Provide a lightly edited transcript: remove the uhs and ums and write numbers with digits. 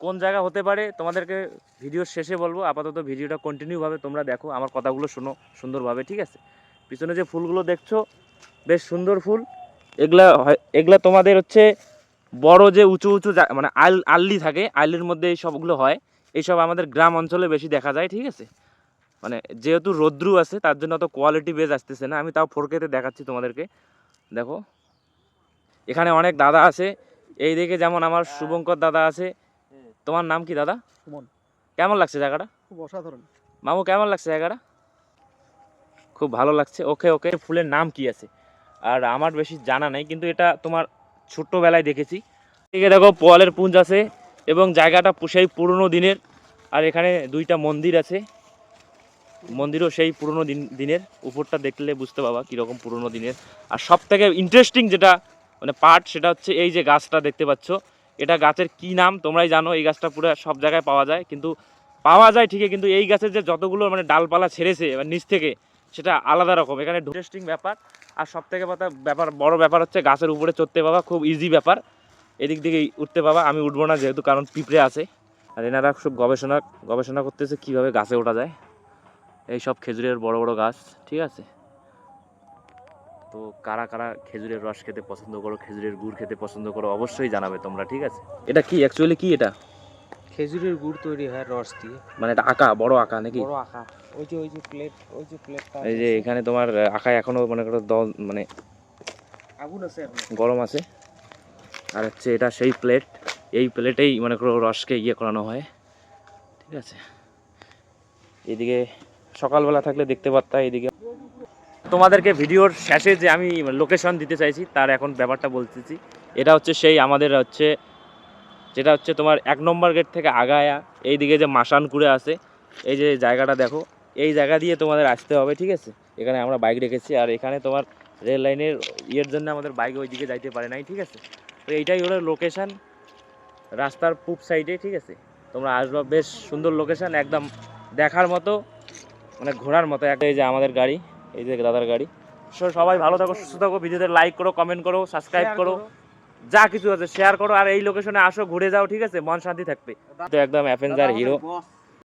কোন জায়গা হতে পারে তোমাদেরকে ভিডিওর শেষে বলবো। আপাতত ভিডিওটা কন্টিনিউভাবে তোমরা দেখো, আমার কথাগুলো শোনো সুন্দরভাবে, ঠিক আছে? পিছনে যে ফুলগুলো দেখছো বেশ সুন্দর ফুল। এগুলা তোমাদের হচ্ছে বড় যে উঁচু উঁচু মানে আল্লি থাকে, আল্লির মধ্যে এই সবগুলো হয়। এইসব আমাদের গ্রাম অঞ্চলে বেশি দেখা যায়, ঠিক আছে? মানে যেহেতু রৌদ্রু আছে তার জন্য অত কোয়ালিটি বেজ আসতেছে না। আমি তাও 4K-তে দেখাচ্ছি তোমাদেরকে। দেখো এখানে অনেক দাদা আছে, এই দিকে যেমন আমার শুভঙ্কর দাদা আছে। তোমার নাম কি দাদা? সুমন। কেমন লাগছে জায়গাটা? খুব অসাধারণ। মামু কেমন লাগছে জায়গাটা? খুব ভালো লাগছে। ওকে ওকে। ফুলের নাম কি আছে আর আমার বেশি জানা নাই, কিন্তু এটা তোমার ছোট্টবেলায় দেখেছি। এদিকে দেখো পোয়ালের পুঞ্জ আছে এবং জায়গাটা সেই পুরনো দিনের। আর এখানে দুইটা মন্দির আছে, মন্দিরও সেই পুরনো দিনের। উপরটা দেখলে বুঝতে পারবা কীরকম পুরনো দিনের। আর সব থেকে ইন্টারেস্টিং যেটা মানে পার্ট, সেটা হচ্ছে এই যে গাছটা দেখতে পাচ্ছ, এটা গাছের কি নাম তোমরাই জানো। এই গাছটা পুরো সব জায়গায় পাওয়া যায়, কিন্তু পাওয়া যায় ঠিকই, কিন্তু এই গাছের যে যতগুলো মানে ডালপালা ছেড়েছে এবার নিচ থেকে, সেটা আলাদা রকম। এখানে ইন্টারেস্টিং ব্যাপার। আর সব থেকে বড় ব্যাপার হচ্ছে গাছের উপরে চড়তে পাবা, খুব ইজি ব্যাপার। এদিক দিকে উঠতে পাবা, আমি উঠবো না যেহেতু, কারণ পিঁপড়ে আছে। আর এনারা খুব গবেষণা করতেছে কীভাবে গাছে ওঠা যায়। এই সব খেজুরের বড় বড় গাছ, ঠিক আছে? তো কারা কারা খেজুরের রস খেতে পছন্দ করো, খেজুরের গুড় খেতে পছন্দ করো, অবশ্যই জানাবে তোমরা, ঠিক আছে? এটা কি অ্যাকচুয়ালি কি এটা? খেজুরের গুড় তৈরি হয় রস দিয়ে। মানে এটা বড় আঁকা নাকি? বড় আঁকা। ওই যে প্লেটটা। এই যে এখানে তোমার আঁকায় এখনো মনে করো মানে আগুন আছে এখন। গরম আছে। আর হচ্ছে এটা সেই প্লেট, এই প্লেটেই মনে করো রসকে করানো হয়, ঠিক আছে? এদিকে সকালবেলা থাকলে দেখতে পারতা। এদিকে তোমাদেরকে ভিডিওর শেষে যে আমি লোকেশন দিতে চাইছি তার এখন ব্যাপারটা বলতেছি। এটা হচ্ছে সেই আমাদের হচ্ছে যেটা হচ্ছে তোমার 1 নম্বর গেট থেকে আগায়া এইদিকে যে মাসানকুড়ে আছে, এই যে জায়গাটা দেখো, এই জায়গা দিয়ে তোমাদের আসতে হবে, ঠিক আছে? এখানে আমরা বাইক রেখেছি। আর এখানে তোমার রেল লাইনের জন্য আমাদের বাইক ওইদিকে যাইতে পারে নাই, ঠিক আছে? তো এইটাই হলো লোকেশান, রাস্তার পূব সাইডে, ঠিক আছে? তোমরা আসবা, বেশ সুন্দর লোকেশান, একদম দেখার মতো, মানে ঘোরার মতো। এই যে আমাদের গাড়ি, এই যে দাদার গাড়ি। সবাই ভালো থাকো, সুস্থ থাকো। ভিডিওতে লাইক করো, কমেন্ট করো, সাবস্ক্রাইব করো, যা কিছু আছে শেয়ার করো। আর এই লোকেশনে আসো, ঘুরে যাও, ঠিক আছে? মন শান্তি থাকবে। তো একদম অ্যাভেঞ্জার হিরো।